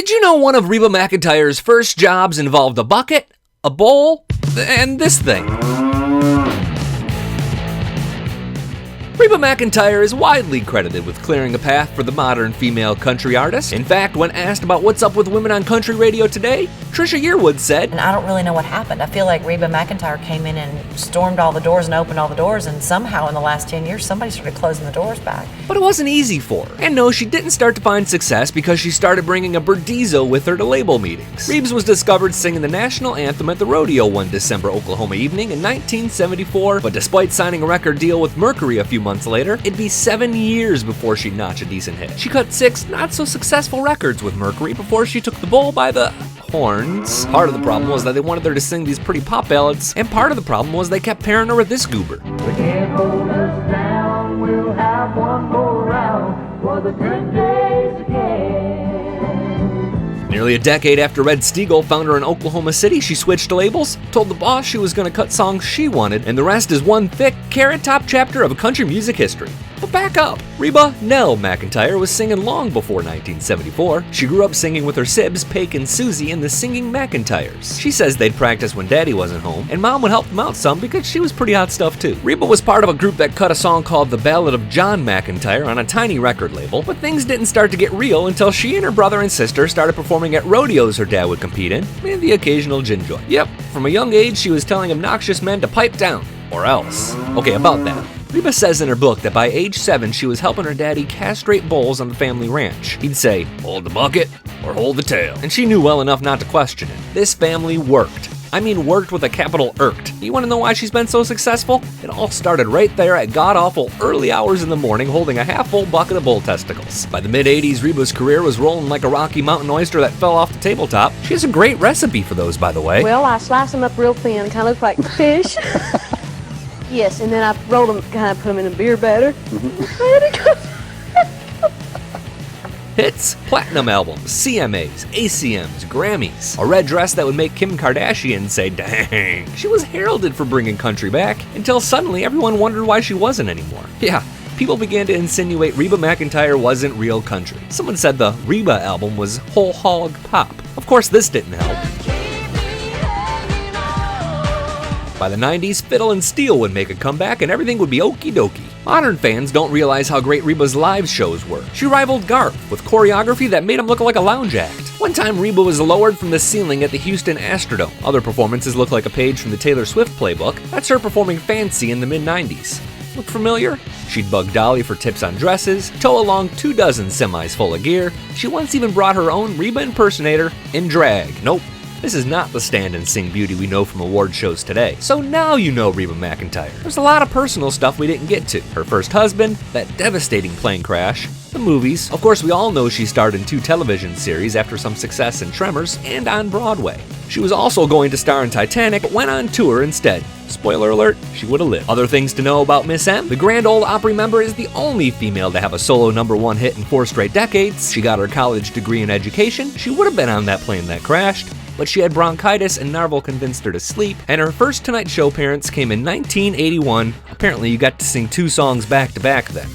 Did you know one of Reba McEntire's first jobs involved a bucket, a bowl, and this thing? Reba McEntire is widely credited with clearing a path for the modern female country artist. In fact, when asked about what's up with women on country radio today, Trisha Yearwood said, and I don't really know what happened. I feel like Reba McEntire came in and stormed all the doors and opened all the doors, and somehow in the last 10 years, somebody started closing the doors back. But it wasn't easy for her. And no, she didn't start to find success because she started bringing a Berdizo with her to label meetings. Rebes was discovered singing the national anthem at the rodeo one December Oklahoma evening in 1974, but despite signing a record deal with Mercury a few months later, it'd be 7 years before she'd notch a decent hit. She cut 6 not-so-successful records with Mercury before she took the bull by the horns. Part of the problem was that they wanted her to sing these pretty pop ballads, and part of the problem was they kept pairing her with this goober. We can't hold us down, we'll have one more round for the good days again. Nearly a decade after Red Steagall found her in Oklahoma City, she switched labels, told the boss she was going to cut songs she wanted, and the rest is one thick, carrot-top chapter of country music history. But back up. Reba Nell McEntire was singing long before 1974. She grew up singing with her sibs, Paik and Susie, and the Singing McEntires. She says they'd practice when Daddy wasn't home, and Mom would help them out some because she was pretty hot stuff too. Reba was part of a group that cut a song called The Ballad of John McEntire on a tiny record label, but things didn't start to get real until she and her brother and sister started performing at rodeos her dad would compete in, and the occasional gin joint. Yep, from a young age she was telling obnoxious men to pipe down, or else. Okay, about that. Reba says in her book that by age 7, she was helping her daddy castrate bulls on the family ranch. He'd say, hold the bucket or hold the tail. And she knew well enough not to question it. This family worked. I mean worked with a capital ERKed. You want to know why she's been so successful? It all started right there at god-awful early hours in the morning holding a half-full bucket of bull testicles. By the mid-80s, Reba's career was rolling like a Rocky Mountain oyster that fell off the tabletop. She has a great recipe for those, by the way. Well, I slice them up real thin, kind of look like fish. Yes, and then I roll them, kind of put them in a beer batter. Hits, platinum albums, CMAs, ACMs, Grammys. A red dress that would make Kim Kardashian say, dang. She was heralded for bringing country back, until suddenly everyone wondered why she wasn't anymore. Yeah, people began to insinuate Reba McEntire wasn't real country. Someone said the Reba album was whole hog pop. Of course, this didn't help. By the 90s, fiddle and steel would make a comeback and everything would be okie dokie. Modern fans don't realize how great Reba's live shows were. She rivaled Garth with choreography that made him look like a lounge act. One time, Reba was lowered from the ceiling at the Houston Astrodome. Other performances look like a page from the Taylor Swift playbook. That's her performing Fancy in the mid-90s. Look familiar? She'd bug Dolly for tips on dresses, tow along 24 semis full of gear. She once even brought her own Reba impersonator in drag. Nope. This is not the stand and sing beauty we know from award shows today. So now you know Reba McEntire. There's a lot of personal stuff we didn't get to. Her first husband, that devastating plane crash, the movies. Of course, we all know she starred in 2 television series after some success in Tremors and on Broadway. She was also going to star in Titanic, but went on tour instead. Spoiler alert, she would have lived. Other things to know about Miss M. The Grand Ole Opry member is the only female to have a solo #1 hit in 4 straight decades. She got her college degree in education. She would have been on that plane that crashed, but she had bronchitis and Narvel convinced her to sleep, and her first Tonight Show appearance came in 1981. Apparently you got to sing 2 songs back to back then.